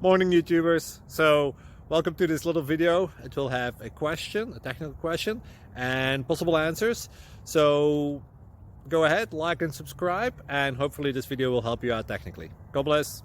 Morning YouTubers. So welcome to this little video. It will have a question, a technical question, and possible answers. So go ahead, like and subscribe, and hopefully this video will help you out technically. God bless.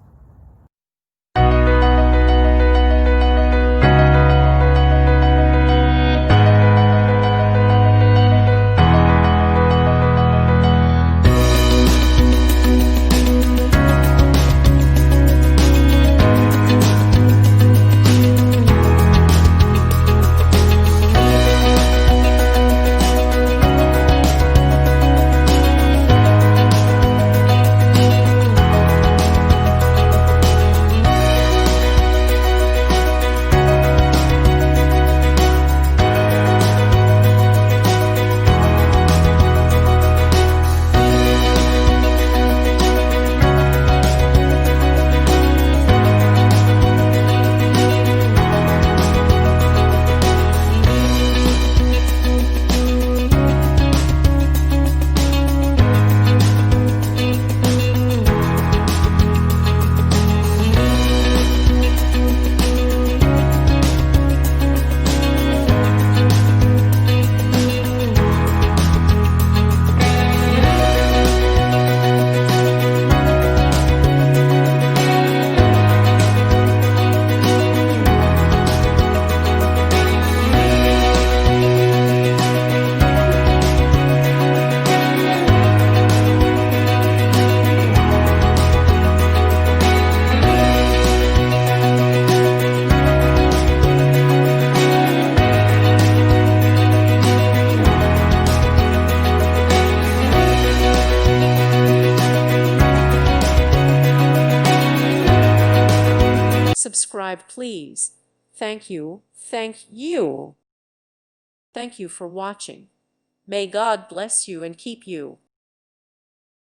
Subscribe, please. Thank you. Thank you. Thank you for watching. May God bless you and keep you.